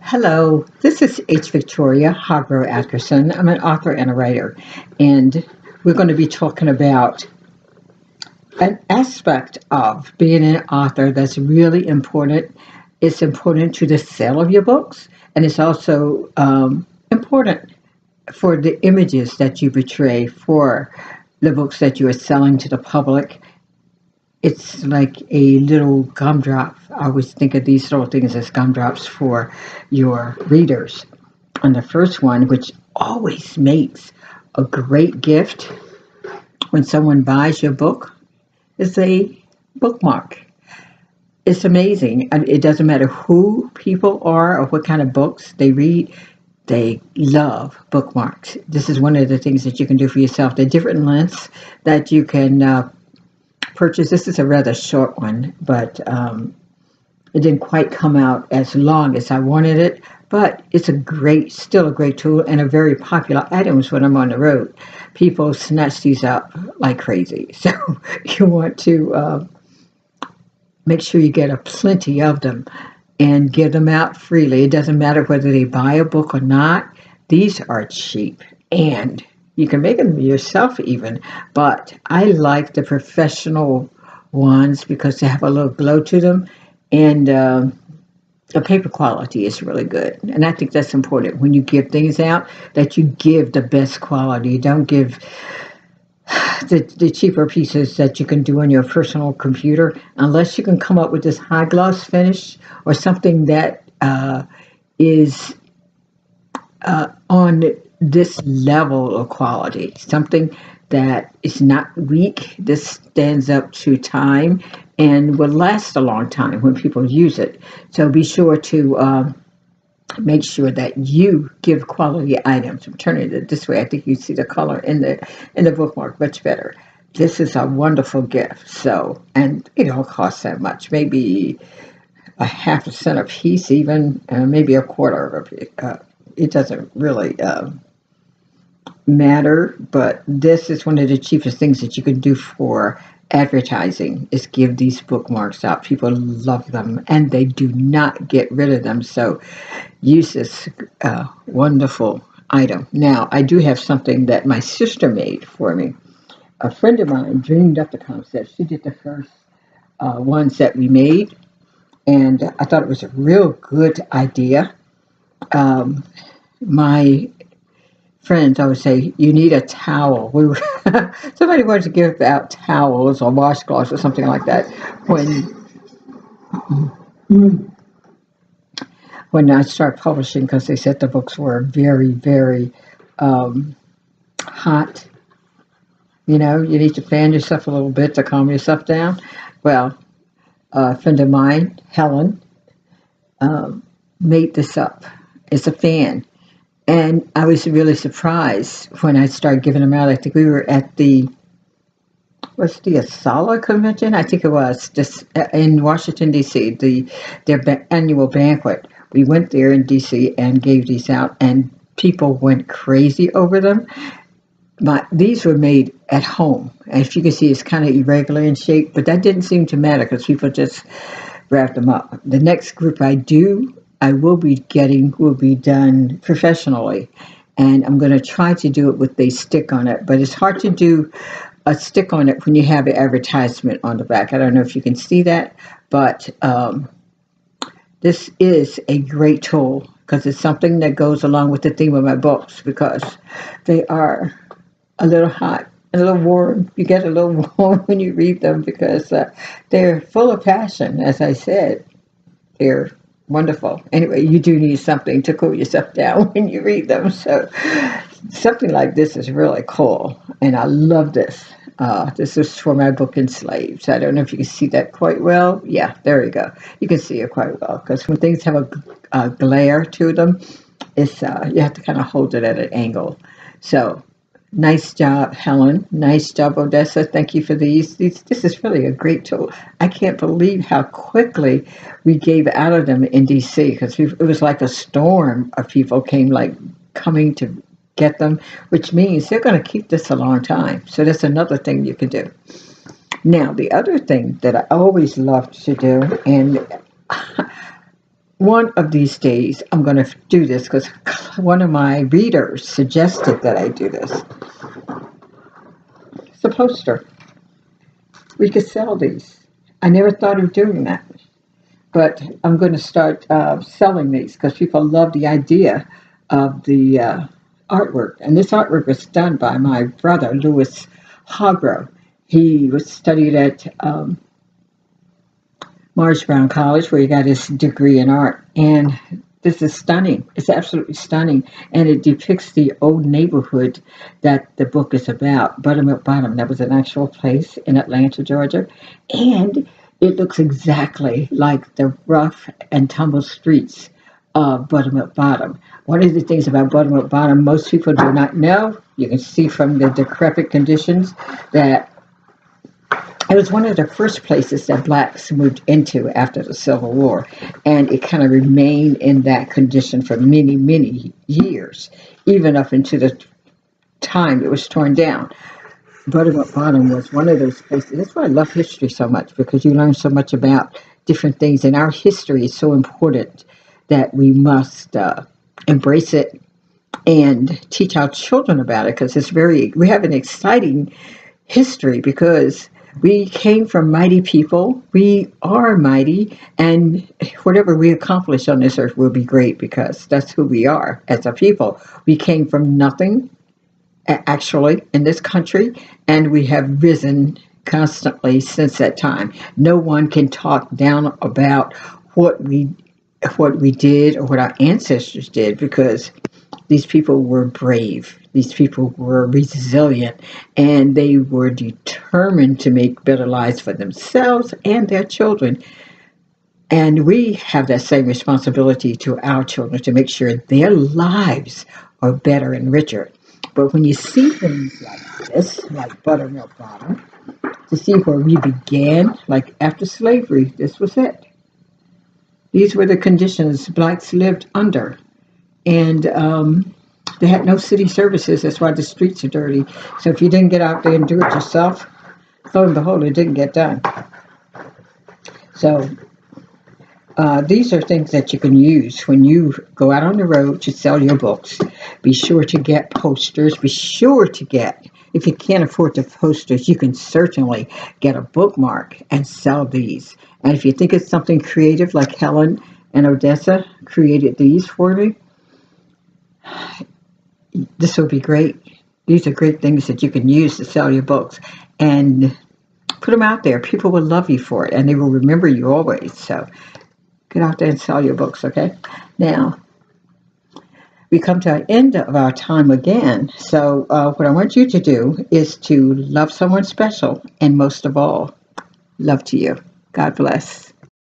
Hello, this is H. Victoria Harborough Atkerson. I'm an author and a writer, and we're going to be talking about an aspect of being an author that's really important. It's important to the sale of your books, and it's also important for the images that you portray for the books that you are selling to the public. It's like a little gumdrop. I always think of these little things as gumdrops for your readers. And the first one, which always makes a great gift when someone buys your book, is a bookmark. It's amazing. And it doesn't matter who people are or what kind of books they read, they love bookmarks. This is one of the things that you can do for yourself. The different lengths that you can purchase. This is a rather short one, but it didn't quite come out as long as I wanted it. But it's still a great tool and a very popular item when I'm on the road. People snatch these up like crazy. So you want to make sure you get a plenty of them and give them out freely. It doesn't matter whether they buy a book or not. These are cheap, and you can make them yourself even, but I like the professional ones because they have a little glow to them, and the paper quality is really good. And I think that's important when you give things out, that you give the best quality. You don't give the cheaper pieces that you can do on your personal computer unless you can come up with this high gloss finish or something that is on this level of quality, something that is not weak. This stands up to time and will last a long time when people use it. So be sure to make sure that you give quality items. I'm turning it this way. I think you see the color in the bookmark much better. This is a wonderful gift. So, and it don't cost that much. Maybe a half a cent a piece, even maybe a quarter of a piece. It doesn't really matter, but this is one of the cheapest things that you can do for advertising is give these bookmarks out. People love them and they do not get rid of them. So use this wonderful item. Now, I do have something that my sister made for me. A friend of mine dreamed up the concept. She did the first ones that we made, and I thought it was a real good idea. My friends, I would say, you need a towel. Somebody wanted to give out towels or washcloths or something like that when I started publishing, because they said the books were very, very hot. You know, you need to fan yourself a little bit to calm yourself down. Well, a friend of mine, Helen, made this up. It's a fan. And I was really surprised when I started giving them out. I think we were at what's the Asala convention? I think it was just in Washington, D.C., their annual banquet. We went there in D.C. and gave these out, and people went crazy over them. But these were made at home. As you can see, it's kind of irregular in shape, but that didn't seem to matter because people just wrapped them up. The next group I will be getting will be done professionally, and I'm going to try to do it with a stick on it, but it's hard to do a stick on it when you have an advertisement on the back. I don't know if you can see that, but this is a great tool because it's something that goes along with the theme of my books because they are a little hot, a little warm. You get a little warm when you read them because they're full of passion, as I said. They're wonderful. Anyway, you do need something to cool yourself down when you read them. So something like this is really cool. And I love this. This is for my book Enslaved. So I don't know if you can see that quite well. Yeah, there you go. You can see it quite well. Because when things have a glare to them, it's you have to kind of hold it at an angle. So nice job, Helen. Nice job, Odessa. Thank you for these. This is really a great tool. I can't believe how quickly we gave out of them in D.C. because it was like a storm of people coming to get them, which means they're going to keep this a long time. So that's another thing you can do. Now, the other thing that I always loved to do, and one of these days I'm going to do this because one of my readers suggested that I do this. It's a poster. We could sell these. I never thought of doing that, but I'm going to start selling these because people love the idea of the artwork. And this artwork was done by my brother, Louis Hogro. He was studied at Morris Brown College, where he got his degree in art. And this is stunning. It's absolutely stunning. And it depicts the old neighborhood that the book is about. Buttermilk Bottom. That was an actual place in Atlanta, Georgia. And it looks exactly like the rough and tumble streets of Buttermilk Bottom. One of the things about Buttermilk Bottom most people do not know, you can see from the decrepit conditions, that it was one of the first places that blacks moved into after the Civil War, and it kind of remained in that condition for many, many years, even up into the time it was torn down. Buttermilk Bottom was one of those places. That's why I love history so much, because you learn so much about different things, and our history is so important that we must embrace it and teach our children about it, because we have an exciting history, because we came from mighty people. We are mighty, and whatever we accomplish on this earth will be great, because that's who we are as a people. We came from nothing, actually, in this country, and we have risen constantly since that time. No one can talk down about what we did or what our ancestors did, because these people were brave. These people were resilient, and they were determined to make better lives for themselves and their children. And we have that same responsibility to our children to make sure their lives are better and richer. But when you see things like this, like Buttermilk Bottom, to see where we began, like after slavery, this was it. These were the conditions blacks lived under. And they had no city services. That's why the streets are dirty. So if you didn't get out there and do it yourself, lo and behold, it didn't get done. So these are things that you can use when you go out on the road to sell your books. Be sure to get posters. Be sure to get, if you can't afford the posters, you can certainly get a bookmark and sell these. And if you think it's something creative, like Helen and Odessa created these for me, this will be great. These are great things that you can use to sell your books, and put them out there. People will love you for it, and they will remember you always. So get out there and sell your books, okay? Now, we come to an end of our time again. So what I want you to do is to love someone special, and most of all, love to you. God bless.